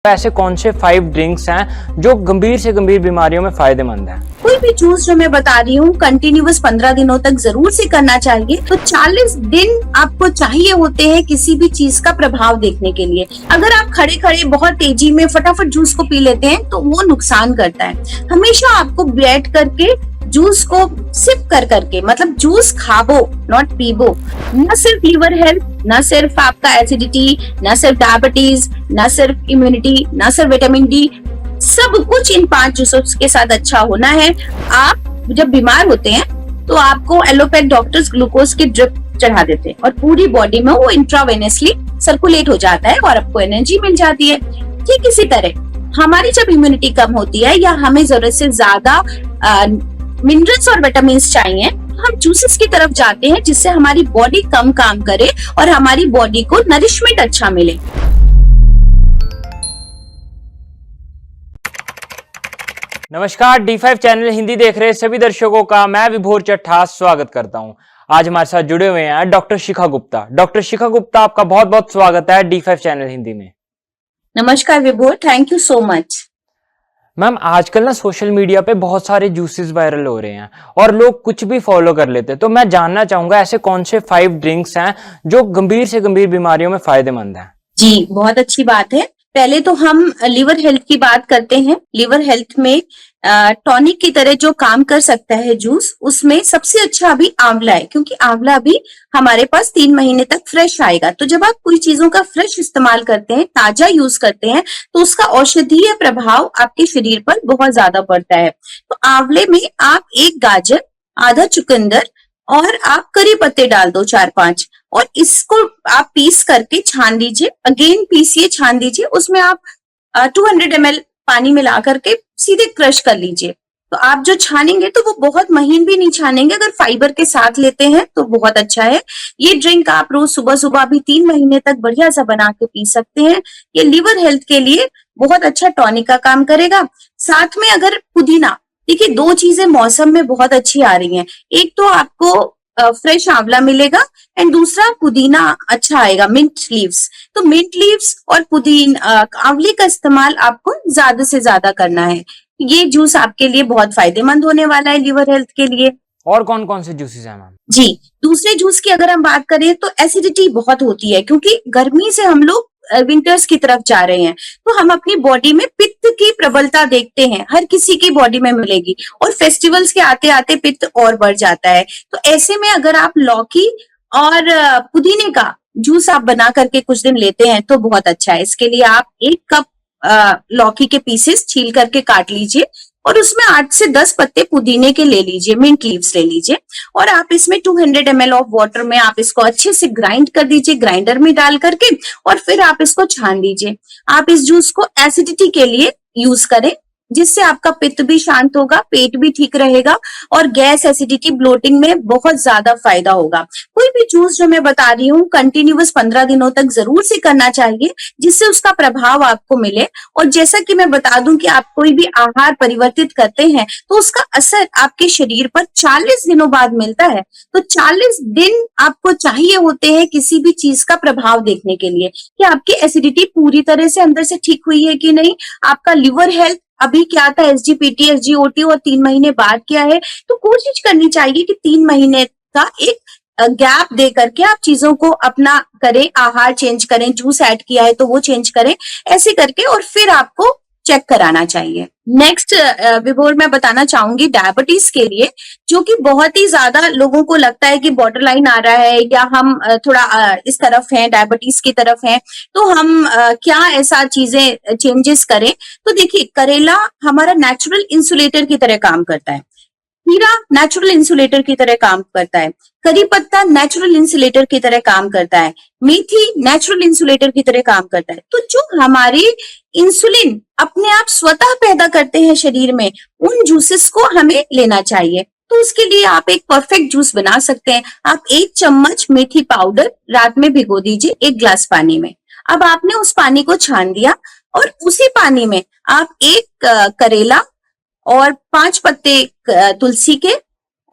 ऐसे कौन से 5 ड्रिंक्स हैं जो गंभीर से गंभीर बीमारियों में फायदेमंद हैं? कोई भी जूस जो मैं बता रही हूँ कंटिन्यूअस 15 दिनों तक जरूर से करना चाहिए। तो 40 दिन आपको चाहिए होते हैं किसी भी चीज का प्रभाव देखने के लिए। अगर आप खड़े खड़े बहुत तेजी में फटाफट जूस को पी लेते हैं तो वो नुकसान करता है। हमेशा आपको बैठ करके जूस को सिप कर करके, मतलब जूस खाबो नॉट पीबो। न सिर्फ लिवर हेल्थ, न सिर्फ आपका एसिडिटी, न सिर्फ डायबिटीज, न सिर्फ इम्यूनिटी, न सिर्फ विटामिन डी, सब कुछ इन 5 जूसों के साथ अच्छा होना है। आप जब बीमार होते हैं तो आपको एलोपैथ डॉक्टर्स ग्लूकोज की ड्रिप चढ़ा देते हैं और पूरी बॉडी में वो इंट्रावेनसली सर्कुलेट हो जाता है और आपको एनर्जी मिल जाती है। ठीक इसी तरह हमारी जब इम्यूनिटी कम होती है या हमें जरूरत से ज्यादा मिनरल्स और विटामिन चाहिए, हम जूसेस की तरफ जाते हैं जिससे हमारी बॉडी कम काम करे और हमारी बॉडी को नरिशमेंट अच्छा मिले। नमस्कार, D5 चैनल हिंदी देख रहे सभी दर्शकों का मैं विभोर चट्टा स्वागत करता हूं। आज हमारे साथ जुड़े हुए हैं डॉक्टर शिखा गुप्ता। डॉक्टर शिखा गुप्ता, आपका बहुत बहुत स्वागत है D5 चैनल हिंदी में। नमस्कार विभोर, thank you so much. Ma'am, आजकल ना सोशल मीडिया पे बहुत सारे जूसेस वायरल हो रहे हैं और लोग कुछ भी फॉलो कर लेते हैं। तो मैं जानना चाहूंगा ऐसे कौन से 5 ड्रिंक्स हैं जो गंभीर से गंभीर बीमारियों में फायदेमंद हैं? जी, बहुत अच्छी बात है। पहले तो हम लिवर हेल्थ की बात करते हैं। लिवर हेल्थ में टॉनिक की तरह जो काम कर सकता है जूस, उसमें सबसे अच्छा अभी आंवला है, क्योंकि आंवला अभी हमारे पास 3 महीने तक फ्रेश आएगा। तो जब आप कोई चीजों का फ्रेश इस्तेमाल करते हैं, ताजा यूज करते हैं, तो उसका औषधीय प्रभाव आपके शरीर पर बहुत ज्यादा पड़ता है। तो आंवले में आप 1 गाजर, आधा चुकंदर और आप करी पत्ते डाल दो 4-5 और इसको आप पीस करके छान लीजिए। अगेन पीसिए, छान दीजिए। उसमें आप 200 ml पानी मिला करके सीधे क्रश कर लीजिए। तो आप जो छानेंगे तो वो बहुत महीन भी नहीं छानेंगे। अगर फाइबर के साथ लेते हैं तो बहुत अच्छा है। ये ड्रिंक आप रोज सुबह सुबह भी 3 महीने तक बढ़िया सा बना के पी सकते हैं। ये लिवर हेल्थ के लिए बहुत अच्छा टॉनिक का काम करेगा। साथ में अगर पुदीना, देखिए 2 चीजें मौसम में बहुत अच्छी आ रही हैं। एक तो आपको फ्रेश आंवला मिलेगा एंड दूसरा पुदीना अच्छा आएगा, मिंट लीव्स। तो मिंट लीव्स और आंवले का इस्तेमाल आपको ज्यादा से ज्यादा करना है। ये जूस आपके लिए बहुत फायदेमंद होने वाला है लिवर हेल्थ के लिए। और कौन कौन से जूसेस हैं मैम? जी, दूसरे जूस की अगर हम बात करें तो एसिडिटी बहुत होती है, क्योंकि गर्मी से हम लोग विंटर्स की तरफ जा रहे हैं। तो हम अपनी बॉडी में पित्त की प्रबलता देखते हैं, हर किसी की बॉडी में मिलेगी और फेस्टिवल्स के आते आते पित्त और बढ़ जाता है। तो ऐसे में अगर आप लौकी और पुदीने का जूस आप बना करके कुछ दिन लेते हैं तो बहुत अच्छा है। इसके लिए आप 1 कप लौकी के पीसेस छील करके काट लीजिए और उसमें 8 से 10 पत्ते पुदीने के ले लीजिए, मिंट लीव्स ले लीजिए और आप इसमें 200 ml ऑफ वाटर में आप इसको अच्छे से ग्राइंड कर दीजिए, ग्राइंडर में डाल करके, और फिर आप इसको छान लीजिए। आप इस जूस को एसिडिटी के लिए यूज करें, जिससे आपका पित्त भी शांत होगा, पेट भी ठीक रहेगा और गैस, एसिडिटी, ब्लोटिंग में बहुत ज्यादा फायदा होगा। कोई भी जूस जो मैं बता रही हूँ कंटिन्यूअस 15 दिनों तक जरूर से करना चाहिए, जिससे उसका प्रभाव आपको मिले। और जैसा कि मैं बता दूं कि आप कोई भी आहार परिवर्तित करते हैं तो उसका असर आपके शरीर पर 40 दिनों बाद मिलता है। तो 40 दिन आपको चाहिए होते हैं किसी भी चीज का प्रभाव देखने के लिए कि आपकी एसिडिटी पूरी तरह से अंदर से ठीक हुई है कि नहीं, आपका लिवर हेल्थ अभी क्या था, SGPT, SGOT और 3 महीने बाद क्या है। तो कोशिश करनी चाहिए कि 3 महीने का एक गैप दे करके आप चीजों को अपना करें, आहार चेंज करें, जूस ऐड किया है तो वो चेंज करें, ऐसे करके और फिर आपको चेक कराना चाहिए। नेक्स्ट विभोर मैं बताना चाहूंगी डायबिटीज के लिए, जो कि बहुत ही ज्यादा लोगों को लगता है कि बॉर्डर लाइन आ रहा है या हम थोड़ा इस तरफ हैं, डायबिटीज की तरफ हैं, तो हम क्या ऐसा चीजें चेंजेस करें। तो देखिए, करेला हमारा नेचुरल इंसुलेटर की तरह काम करता है, खीरा नेचुरल इंसुलेटर की तरह काम करता है, करी पत्ता नेचुरल इंसुलेटर की तरह काम करता है, मेथी नेचुरल इंसुलेटर की तरह काम करता है। तो जो हमारी इंसुलिन अपने आप स्वतः पैदा करते हैं शरीर में, उन जूसेस को हमें लेना चाहिए। तो उसके लिए आप एक परफेक्ट जूस बना सकते हैं। आप 1 चम्मच मेथी पाउडर रात में भिगो दीजिए 1 ग्लास पानी में। अब आपने उस पानी को छान दिया और उसी पानी में आप 1 करेला और 5 पत्ते तुलसी के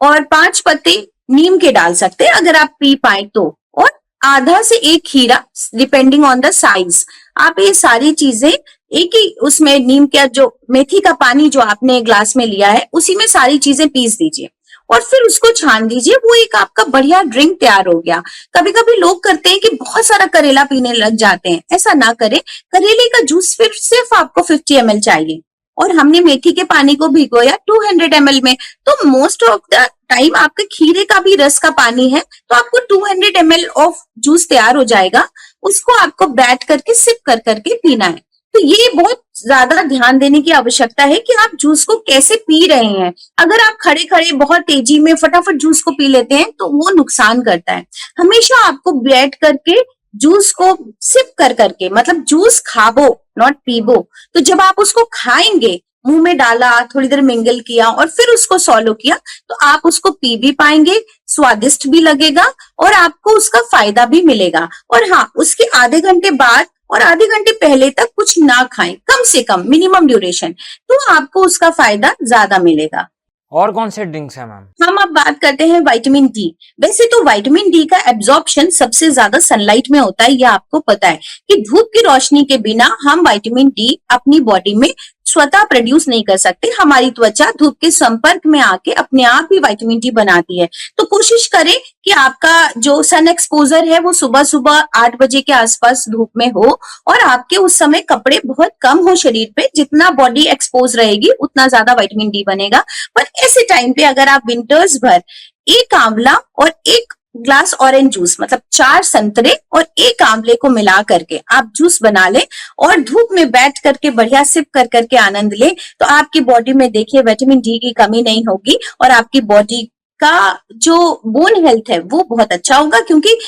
और 5 पत्ते नीम के डाल सकते हैं अगर आप पी पाए तो, और आधा से 1 खीरा डिपेंडिंग ऑन द साइज। आप ये सारी चीजें एक ही उसमें नीम का जो मेथी का पानी जो आपने ग्लास में लिया है उसी में सारी चीजें पीस दीजिए और फिर उसको छान दीजिए। वो एक आपका बढ़िया ड्रिंक तैयार हो गया। कभी कभी लोग करते हैं कि बहुत सारा करेला पीने लग जाते हैं, ऐसा ना करें। करेले का जूस फिर सिर्फ आपको 50 ml चाहिए और हमने मेथी के पानी को भिगोया 200 ml में, तो मोस्ट ऑफ द टाइम आपके खीरे का भी रस का पानी है तो आपको 200 ml ऑफ जूस तैयार हो जाएगा। उसको आपको बैठ करके सिप कर करके पीना है। तो ये बहुत ज्यादा ध्यान देने की आवश्यकता है कि आप जूस को कैसे पी रहे हैं। अगर आप खड़े खड़े बहुत तेजी में फटाफट जूस को पी लेते हैं तो वो नुकसान करता है। हमेशा आपको बैठ करके जूस को सिप कर करके, मतलब जूस खाबो नॉट पीबो। तो जब आप उसको खाएंगे, मुंह में डाला, थोड़ी देर मिंगल किया और फिर उसको सॉलो किया तो आप उसको पी भी पाएंगे, स्वादिष्ट भी लगेगा और आपको उसका फायदा भी मिलेगा। और हाँ, उसके आधे घंटे बाद और आधे घंटे पहले तक कुछ ना खाएं, कम से कम मिनिमम ड्यूरेशन, तो आपको उसका फायदा ज्यादा मिलेगा। और कौन से ड्रिंक्स है मैम? हम अब बात करते हैं विटामिन डी। वैसे तो विटामिन डी का एब्जॉर्प्शन सबसे ज्यादा सनलाइट में होता है, ये आपको पता है कि धूप की रोशनी के बिना हम विटामिन डी अपनी बॉडी में स्वतः प्रोड्यूस नहीं कर सकते। हमारी त्वचा धूप के संपर्क में आके अपने आप ही विटामिन डी बनाती है। तो कोशिश करें कि आपका जो सन एक्सपोजर है वो सुबह सुबह 8 बजे के आसपास धूप में हो और आपके उस समय कपड़े बहुत कम हो शरीर पे। जितना बॉडी एक्सपोज रहेगी उतना ज्यादा विटामिन डी बनेगा। पर ऐसे टाइम पे अगर आप विंटर्स भर एक आंवला और एक ग्लास ऑरेंज जूस, मतलब 4 संतरे और एक आंवले को मिला करके आप जूस बना लें और धूप में बैठ करके बढ़िया सिप कर करके आनंद लें, तो आपकी बॉडी में देखिए विटामिन डी की कमी नहीं होगी और आपकी बॉडी का जो बोन हेल्थ है वो बहुत अच्छा होगा। क्योंकि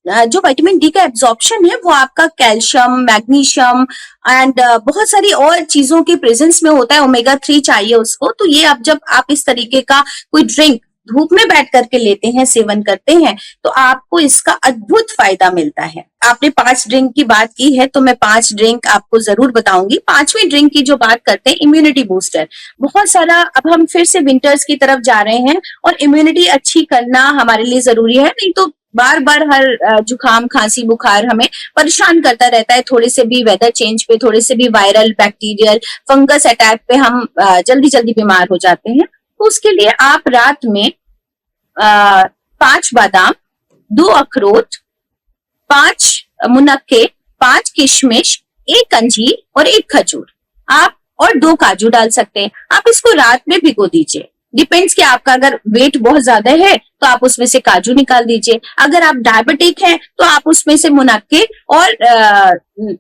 जो विटामिन डी का एब्जॉर्प्शन है वो आपका कैल्शियम, मैग्नीशियम एंड बहुत सारी और चीजों के प्रेजेंस में होता है। ओमेगा 3 चाहिए उसको। तो ये अब जब आप इस तरीके का कोई ड्रिंक धूप में बैठ करके लेते हैं, सेवन करते हैं, तो आपको इसका अद्भुत फायदा मिलता है। आपने 5 ड्रिंक की बात की है तो मैं 5 ड्रिंक आपको जरूर बताऊंगी। 5वीं ड्रिंक की जो बात करते हैं, इम्यूनिटी बूस्टर। बहुत सारा अब हम फिर से विंटर्स की तरफ जा रहे हैं और इम्यूनिटी अच्छी करना हमारे लिए जरूरी है। नहीं तो बार बार हर जुकाम, खांसी, बुखार हमें परेशान करता रहता है। थोड़े से भी वेदर चेंज पे, थोड़े से भी वायरल, बैक्टीरियल, फंगस अटैक पे हम जल्दी जल्दी बीमार हो जाते हैं। तो उसके लिए आप रात में 5 बादाम, 2 अखरोट, 5 मुनक्के, 5 किशमिश, 1 अंजीर और 1 खजूर आप और 2 काजू डाल सकते हैं। आप इसको रात में भिगो दीजिए। डिपेंड्स कि आपका अगर वेट बहुत ज्यादा है तो आप उसमें से काजू निकाल दीजिए। अगर आप डायबिटिक हैं तो आप उसमें से मुनक्के और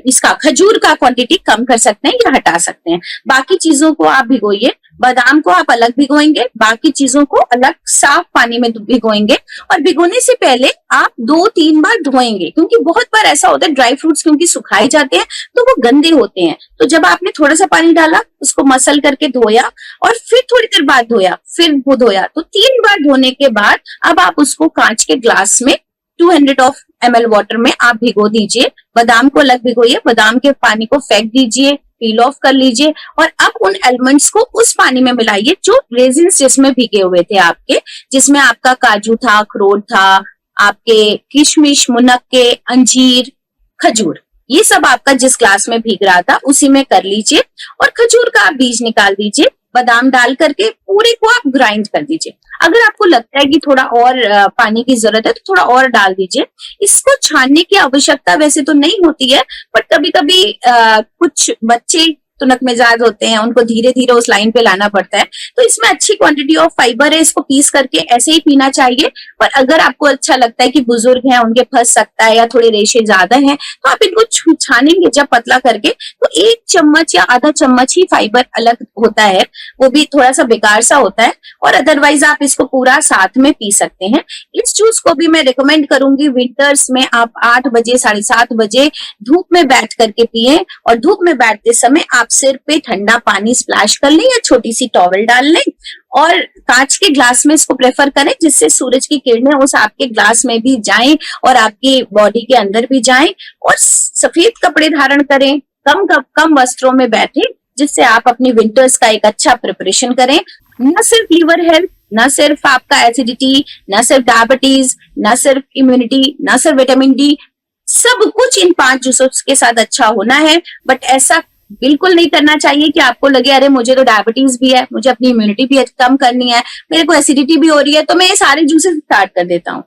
इसका खजूर का क्वांटिटी कम कर सकते हैं या हटा सकते हैं। बाकी चीजों को आप भिगोइए। बादाम को आप अलग भिगोएंगे, बाकी चीजों को अलग साफ पानी में भिगोएंगे और भिगोने से पहले आप 2-3 बार धोएंगे। क्योंकि बहुत बार ऐसा होता है ड्राई फ्रूट्स क्योंकि सुखाए जाते हैं तो वो गंदे होते हैं। तो जब आपने थोड़ा सा पानी डाला, उसको मसल करके धोया और फिर थोड़ी देर बाद धोया, फिर वो धोया, तो 3 बार धोने के बाद अब आप उसको कांच के ग्लास में 200 ml वाटर में आप भिगो दीजिए। बादाम को अलग भिगोइए, बादाम के पानी को फेंक दीजिए, पील ऑफ कर लीजिए और अब उन एलिमेंट्स को उस पानी में मिलाइए जो रेजिन्स जिसमें भीगे हुए थे आपके, जिसमें आपका काजू था, अखरोट था, आपके किशमिश, मुनक्के, अंजीर, खजूर, ये सब आपका जिस ग्लास में भीग रहा था उसी में कर लीजिए और खजूर का आप बीज निकाल दीजिए। बादाम डाल करके पूरे को आप ग्राइंड कर दीजिए। अगर आपको लगता है कि थोड़ा और पानी की जरूरत है तो थोड़ा और डाल दीजिए। इसको छानने की आवश्यकता वैसे तो नहीं होती है, पर कभी कभी कुछ बच्चे तुनक मिजाज होते हैं, उनको धीरे धीरे उस लाइन पे लाना पड़ता है। तो इसमें अच्छी क्वांटिटी ऑफ फाइबर है, इसको पीस करके ऐसे ही पीना चाहिए। पर अगर आपको अच्छा लगता है कि बुजुर्ग हैं, उनके फंस सकता है या थोड़े रेशे ज्यादा हैं, तो आप इनको छानेंगे जब पतला करके तो 1 चम्मच या आधा चम्मच ही फाइबर अलग होता है, वो भी थोड़ा सा बेकार सा होता है। और अदरवाइज आप इसको पूरा साथ में पी सकते हैं। इस जूस को भी मैं रिकमेंड करूंगी विंटर्स में आप 8 बजे 7:30 बजे धूप में बैठ करके पिए और धूप में बैठते समय आप सिर पे ठंडा पानी स्प्लैश कर लें या छोटी सी टॉवल डाल लें और कांच के ग्लास में इसको प्रेफर करें, जिससे सूरज की किरणें उस आपके ग्लास में भी जाएं और आपकी बॉडी के अंदर भी जाएं। और सफेद कपड़े धारण करें, कम वस्त्रों में बैठें, जिससे आप अपनी विंटर्स का एक अच्छा प्रिपरेशन करें। न सिर्फ लीवर हेल्थ, न सिर्फ आपका एसिडिटी, न सिर्फ डायबिटीज, न सिर्फ इम्यूनिटी, न सिर्फ विटामिन डी, सब कुछ इन 5 जूसेस के साथ अच्छा होना है, बट ऐसा बिल्कुल नहीं करना चाहिए कि आपको लगे अरे मुझे तो डायबिटीज भी है, मुझे अपनी इम्यूनिटी भी कम करनी है, मेरे को एसिडिटी भी हो रही है, तो मैं ये सारे जूसेस स्टार्ट कर देता हूँ।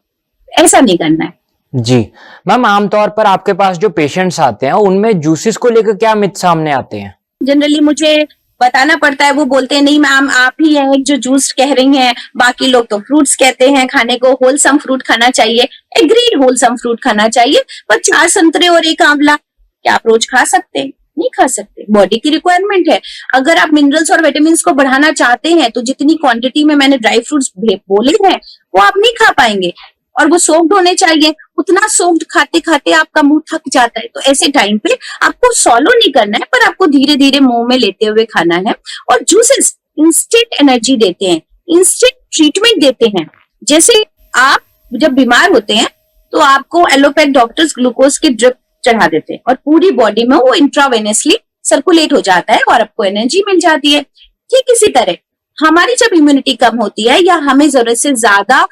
ऐसा नहीं करना है। जी मैम, आमतौर पर आपके पास जो पेशेंट्स आते हैं उनमें जूसेस को लेकर क्या मिथ सामने आते हैं? जनरली मुझे बताना पड़ता है, वो बोलते हैं नहीं मैम आप ही हैं जो जूस कह रही हैं, बाकी लोग तो फ्रूट्स कहते हैं खाने को, होलसम फ्रूट खाना चाहिए। एग्रीड, होलसम फ्रूट खाना चाहिए, पर 4 संतरे और 1 आंवला क्या आप रोज खा सकते हैं? नहीं खा सकते, बॉडी की रिक्वायरमेंट है। अगर आप मिनरल्स और विटामिन को बढ़ाना चाहते हैं तो जितनी क्वांटिटी में मैंने ड्राई फ्रूट्स बोले हैं वो आप नहीं खा पाएंगे, और वो सोक्ड होने चाहिए। उतना सोक्ड खाते खाते आपका मुंह थक जाता है, तो ऐसे टाइम पे आपको सॉलो नहीं करना है, पर आपको धीरे धीरे मुंह में लेते हुए खाना है। और जूसेस इंस्टेंट एनर्जी देते हैं, इंस्टेंट ट्रीटमेंट देते हैं। जैसे आप जब बीमार होते हैं तो आपको एलोपैथ डॉक्टर्स ग्लूकोज की ड्रिप चढ़ा देते हैं और पूरी बॉडी में वो इंट्रावेनसली सर्कुलेट हो जाता है और आपको एनर्जी मिल जाती है। ठीक इसी तरह हमारी जब इम्यूनिटी कम होती है या हमें जरूरत से ज्यादा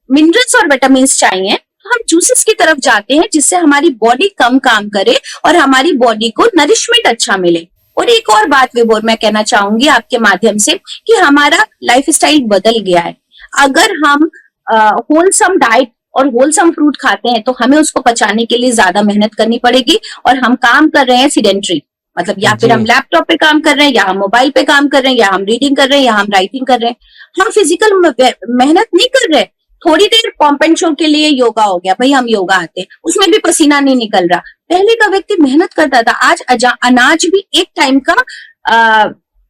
मिनरल्स और विटामिन चाहिए, तो हम जूसेस की तरफ जाते हैं जिससे हमारी बॉडी कम काम करे और हमारी बॉडी को नरिशमेंट अच्छा मिले। और एक और बात विभोर मैं कहना चाहूंगी आपके माध्यम से कि हमारा लाइफस्टाइल बदल गया है। अगर हम होलसम डाइट और होलसम फ्रूट खाते हैं तो हमें उसको पचाने के लिए ज्यादा मेहनत करनी पड़ेगी, और हम काम कर रहे हैं सीडेंट्री, मतलब या फिर हम लैपटॉप पे काम कर रहे हैं, या हम मोबाइल पे काम कर रहे हैं, या हम रीडिंग कर रहे हैं, या हम राइटिंग कर रहे हैं, हम फिजिकल मेहनत नहीं कर रहे। थोड़ी देर पॉम्प एंड शो के लिए योगा हो गया, भाई हम योगा आते हैं, उसमें भी पसीना नहीं निकल रहा। पहले का व्यक्ति मेहनत करता था, आज अनाज भी एक टाइम का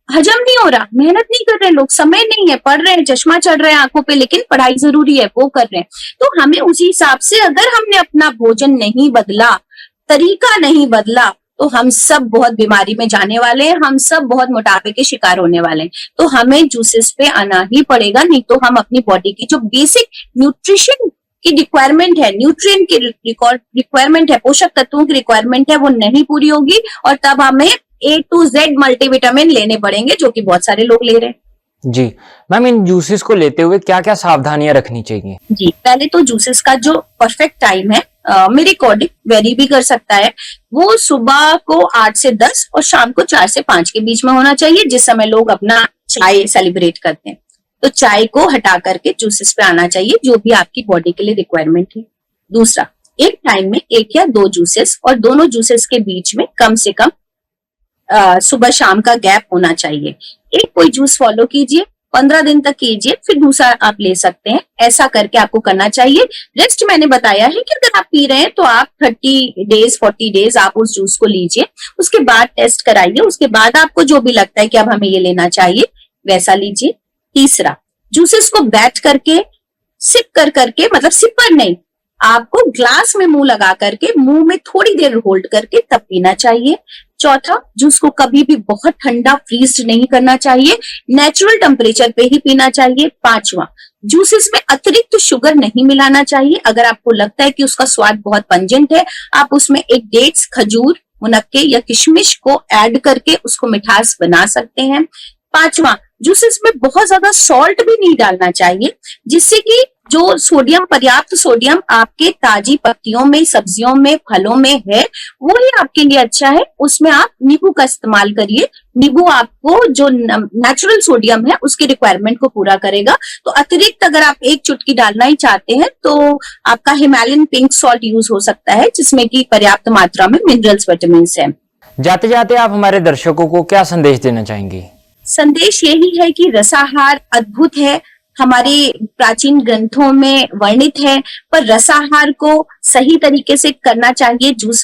हजम नहीं हो रहा, मेहनत नहीं कर रहे लोग, समय नहीं है, पढ़ रहे हैं, चश्मा चढ़ रहे हैं आंखों पे, लेकिन पढ़ाई जरूरी है वो कर रहे हैं। तो हमें उसी हिसाब से अगर हमने अपना भोजन नहीं बदला, तरीका नहीं बदला, तो हम सब बहुत बीमारी में जाने वाले हैं, हम सब बहुत मोटापे के शिकार होने वाले हैं। तो हमें जूसेस पे आना ही पड़ेगा, नहीं तो हम अपनी बॉडी की जो बेसिक न्यूट्रिशन की रिक्वायरमेंट है, न्यूट्रिएंट की रिक्वायरमेंट है, पोषक तत्वों की रिक्वायरमेंट है, वो नहीं पूरी होगी, और तब हमें A to Z मल्टीविटामिन लेने पड़ेंगे, जो कि बहुत सारे लोग ले रहे हैं। जी मैम, इन जूसेस को लेते हुए क्या क्या सावधानियां रखनी चाहिए? जी, पहले तो जूसेस का जो परफेक्ट टाइम है मेरे अकॉर्डिंग वेरी भी कर सकता है, वो सुबह को 8 से 10 और शाम को 4 से 5 के बीच में होना चाहिए, जिस समय लोग अपना चाय सेलिब्रेट करते हैं। तो चाय को हटा करके जूसेस पे आना चाहिए, जो भी आपकी बॉडी के लिए रिक्वायरमेंट है। दूसरा, एक टाइम में 1 या 2 जूसेस, और दोनों जूसेस के बीच में कम से कम सुबह शाम का गैप होना चाहिए। एक कोई जूस फॉलो कीजिए, 15 दिन तक कीजिए, फिर दूसरा आप ले सकते हैं। ऐसा करके आपको करना चाहिए। रेस्ट मैंने बताया है कि अगर आप पी रहे हैं तो आप 30 डेज 40 डेज आप उस जूस को लीजिए, उसके बाद टेस्ट कराइए, उसके बाद आपको जो भी लगता है कि अब हमें ये लेना चाहिए वैसा लीजिए। तीसरा, जूसेस को बैठ करके सिप कर करके, मतलब सिपर नहीं, आपको ग्लास में मुंह लगा करके मुंह में थोड़ी देर होल्ड करके तब पीना चाहिए। चौथा, जूस को कभी भी बहुत ठंडा फ्रीज नहीं करना चाहिए, नेचुरल टेम्परेचर पे ही पीना चाहिए। पांचवा, जूसेस में अतिरिक्त शुगर नहीं मिलाना चाहिए। अगर आपको लगता है कि उसका स्वाद बहुत पंजेंट है, आप उसमें एक डेट्स, खजूर, मुनक्के या किशमिश को ऐड करके उसको मिठास बना सकते हैं। पांचवा, जूसेस में बहुत ज्यादा सॉल्ट भी नहीं डालना चाहिए, जिससे कि जो सोडियम, पर्याप्त सोडियम आपके ताजी पत्तियों में, सब्जियों में, फलों में है, वो ही आपके लिए अच्छा है। उसमें आप नींबू का इस्तेमाल करिए। नींबू आपको जो नेचुरल सोडियम है उसकी रिक्वायरमेंट को पूरा करेगा। तो अतिरिक्त अगर आप एक चुटकी डालना ही चाहते हैं तो आपका हिमालयन पिंक सॉल्ट यूज हो सकता है, जिसमें की पर्याप्त मात्रा में मिनरल्स, विटामिन है। जाते जाते आप हमारे दर्शकों को क्या संदेश देना चाहेंगी? संदेश यही है कि रसाहार अद्भुत है, हमारे प्राचीन ग्रंथों में वर्णित है, पर रसाहार को सही तरीके से करना चाहिए। जूस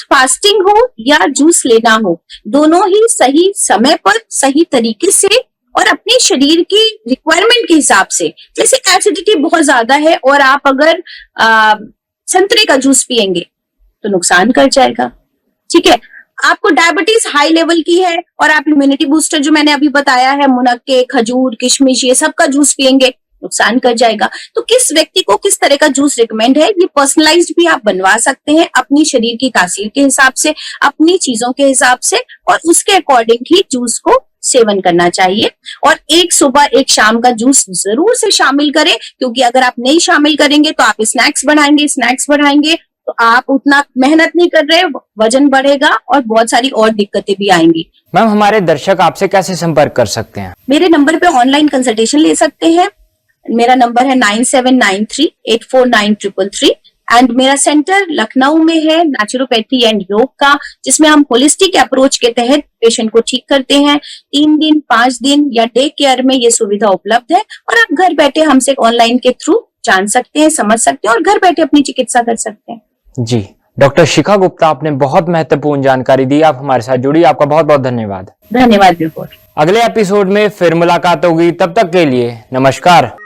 फास्टिंग हो या जूस लेना हो, दोनों ही सही समय पर, सही तरीके से और अपने शरीर की रिक्वायरमेंट के हिसाब से। जैसे एसिडिटी बहुत ज्यादा है और आप अगर संतरे का जूस पिएंगे तो नुकसान कर जाएगा, ठीक है। आपको डायबिटीज हाई लेवल की है और आप इम्यूनिटी बूस्टर जो मैंने अभी बताया है, मुनक्के, खजूर, किशमिश, ये सब का जूस पिएंगे, नुकसान कर जाएगा। तो किस व्यक्ति को किस तरह का जूस रिकमेंड है, ये पर्सनलाइज्ड भी आप बनवा सकते हैं अपनी शरीर की तासीर के हिसाब से, अपनी चीजों के हिसाब से, और उसके अकॉर्डिंग ही जूस को सेवन करना चाहिए। और एक सुबह एक शाम का जूस जरूर से शामिल करें, क्योंकि अगर आप नहीं शामिल करेंगे तो आप स्नैक्स बढ़ाएंगे तो आप उतना मेहनत नहीं कर रहे, वजन बढ़ेगा और बहुत सारी और दिक्कतें भी आएंगी। मैम, हमारे दर्शक आपसे कैसे संपर्क कर सकते हैं? मेरे नंबर पे ऑनलाइन कंसल्टेशन ले सकते हैं। मेरा नंबर है 9793849333 एंड मेरा सेंटर लखनऊ में है नेचुरोपैथी एंड योग का, जिसमें हम होलिस्टिक अप्रोच के तहत पेशेंट को ठीक करते हैं। 3 दिन 5 दिन या डे केयर में ये सुविधा उपलब्ध है और आप घर बैठे हमसे ऑनलाइन के थ्रू जान सकते हैं, समझ सकते हैं और घर बैठे अपनी चिकित्सा कर सकते हैं। जी, डॉक्टर शिखा गुप्ता, आपने बहुत महत्वपूर्ण जानकारी दी। आप हमारे साथ जुड़ी, आपका बहुत बहुत धन्यवाद। धन्यवाद विभोर। अगले एपिसोड में फिर मुलाकात होगी, तब तक के लिए नमस्कार।